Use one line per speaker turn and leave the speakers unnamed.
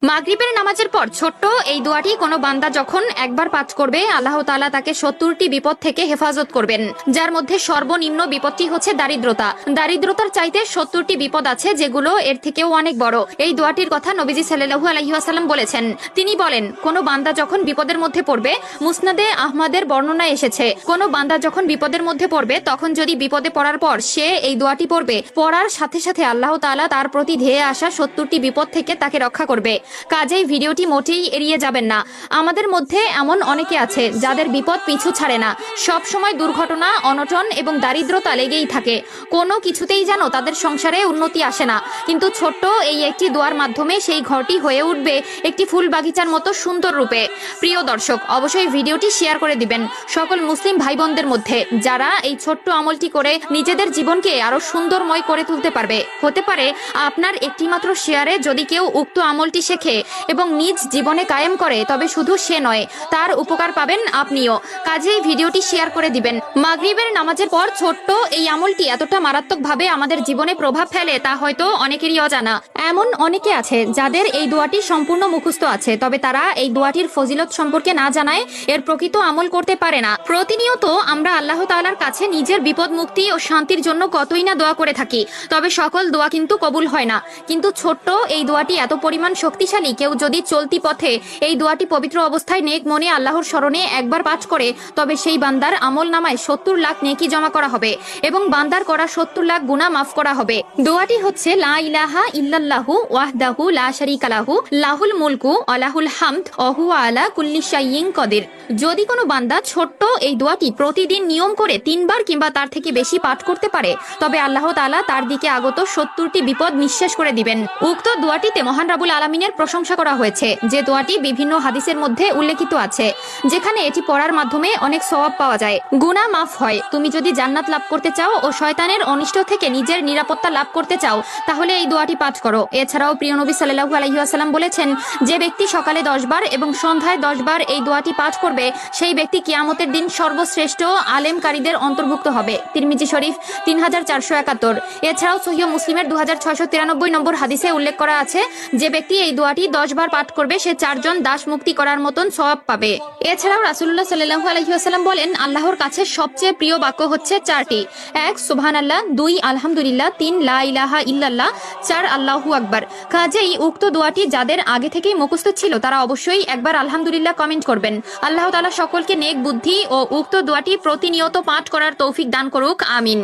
মাগরিবের নামাজের পর ছোট্ট এই দোয়াটি কোনো বান্দা যখন একবার পাঠ করবে, আল্লাহ তাআলা তাকে ৭০টি বিপদ থেকে হেফাজত করবেন, যার মধ্যে সর্বনিম্ন বিপদটি হচ্ছে দারিদ্রতা। দারিদ্রতার চাইতে ৭০টি বিপদ আছে যেগুলো এর থেকেও অনেক বড়। এই দোয়াটির কথা নবীজি সাল্লাল্লাহু আলাইহি ওয়াসাল্লাম বলেছেন। তিনি বলেন, কোনো বান্দা যখন বিপদের মধ্যে পড়বে, মুসনাদে আহমদের বর্ণনা এসেছে, কোনো বান্দা যখন বিপদের মধ্যে পড়বে তখন যদি বিপদে পড়ার পর সে এই দোয়াটি পড়বে, পড়ার সাথে সাথে আল্লাহ তাআলা তার প্রতি ধেয়ে আসা ৭০টি বিপদ থেকে তাকে রক্ষা করবে। কাজেই ভিডিওটি মোটেই এড়িয়ে যাবেন না। আমাদের মধ্যে এমন অনেকে আছে যাদের বিপদ পিছু ছাড়ে না, সব সময় দুর্ঘটনা, অনটন এবং দারিদ্রতা লেগেই থাকে। কোনো কিছুতেই যেন তাদের সংসারে উন্নতি আসে না, কিন্তু ছোট্ট এই একটি দোয়ার মাধ্যমে সেই ঘরটি হয়ে উঠবে একটি ফুল বাগিচার মতো সুন্দর রূপে। প্রিয় দর্শক, অবশ্যই ভিডিওটি শেয়ার করে দিবেন সকল মুসলিম ভাই বোনদের মধ্যে, যারা এই ছোট্ট আমলটি করে নিজেদের জীবনকে আরো সুন্দরময় করে তুলতে পারবে। হতে পারে আপনার একটিমাত্র শেয়ারে যদি কেউ উক্ত আমলটি শেখে এবং নিজ জীবনে কায়েম করে, তবে শুধু সে নয়, তার উপকার পাবেন আপনিও। কাজেই ভিডিওটি শেয়ার করে দিবেন। মাগরিবের নামাজের পর ছোট্ট এই আমলটি এতটা মারাত্মকভাবে আমাদের জীবনে প্রভাব ফেলে তা হয়তো অনেকেরই অজানা। এমন অনেকে আছে যাদের এই দোয়াটি সম্পূর্ণ মুখস্থ আছে, তবে তারা এই দোয়াটির ফজিলত সম্পর্কে না জানায় এর প্রকৃত আমল করতে পারে না। প্রতিনিয়ত আমরা আল্লাহ তাআলার কাছে নিজের বিপদ মুক্তি ও শান্তির জন্য কতই না দোয়া করে থাকি, তবে সকল দোয়া কিন্তু কবুল হয় না। কিন্তু ছোট্ট এই দোয়াটি এত পরিমাণ শক্তিশালী, কেউ যদি চলতি পথে এই দোয়াটি পবিত্র অবস্থায় নেক মনে আল্লাহর স্মরণে একবার পাঠ করে, তবে সেই বান্দার আমল নামায় ৭০ লাখ নেকি জমা করা হবে এবং বান্দার করা ৭০ লাখ গুনাহ মাফ করা হবে। দোয়াটি হচ্ছে লা ইলাহা ইল্লাল্লাহু ওয়াহদাহু লা শারীকা লাহু লাহুল মুলকু ওয়া লাহুল হামদ ওয়া হুয়া আলা কুল্লি শাইইন কদির। যদি কোনো বান্দা ছোট্ট এই দোয়াটি প্রতিদিন নিয়ম করে ৩ বার কিংবা তার থেকে বেশি পাঠ করতে পারে, তবে আল্লাহ তাআলা তার দিকে আগত ৭০টি বিপদ নিঃশেষ করে দিবেন। উক্ত দোয়াটিতে মহান রাব্বুল আলামিনের প্রশংসা করা হয়েছে, যে দোয়াটি বিভিন্ন হাদিসের মধ্যে উল্লেখিত আছে, যেখানে এটি পড়ার মাধ্যমে অনেক সওয়াব পাওয়া যায়, গুনাহ মাফ হয়। তুমি যদি জান্নাত লাভ করতে চাও ও শয়তানের অনিষ্ট থেকে নিজের নিরাপত্তা লাভ করতে চাও, তাহলে এই দোয়াটি পাঠ করো। এছাড়াও প্রিয় নবী সাল্লাল্লাহু আলাইহি ওয়াসাল্লাম বলেছেন, যে ব্যক্তি সকালে 10 বার এবং সন্ধ্যায় 10 বার এই দোয়াটি পাঠ করবে, সেই ব্যক্তি কিয়ামতের দিন সর্বশ্রেষ্ঠ আলেমকারীদের অন্তর্ভুক্ত হবে। তিরমিজি শরীফ 3471। এছাড়াও সহিহ মুসলিমের 2693 নম্বর হাদিসে উল্লেখ করা আছে, যে ব্যক্তি এই দোয়াটি 10 বার পাঠ করবে, সে 4 জন দাস মুক্তি করার মতন সওয়াব পাবে। এছাড়াও রাসূলুল্লাহ সাল্লাল্লাহু আলাইহি ওয়াসাল্লাম বলেন, আল্লাহর কাছে সবচেয়ে প্রিয় বাক্য হচ্ছে 4টি: 1 সুবহানাল্লাহ, 2 আলহামদুলিল্লাহ, 3 লা ইলাহা ইল্লাল্লাহ, 4 আল্লাহু আকবার। কাজেই উক্ত দোয়াটি যাদের আগে থেকেই মুখস্থ ছিল, তারা অবশ্যই একবার আলহামদুলিল্লাহ কমেন্ট করবেন। আল্লাহ তাআলা সকলকে নেক বুদ্ধি ও উক্ত দোয়াটি প্রতিনিয়ত পাঠ করার তৌফিক দান করুক, আমিন।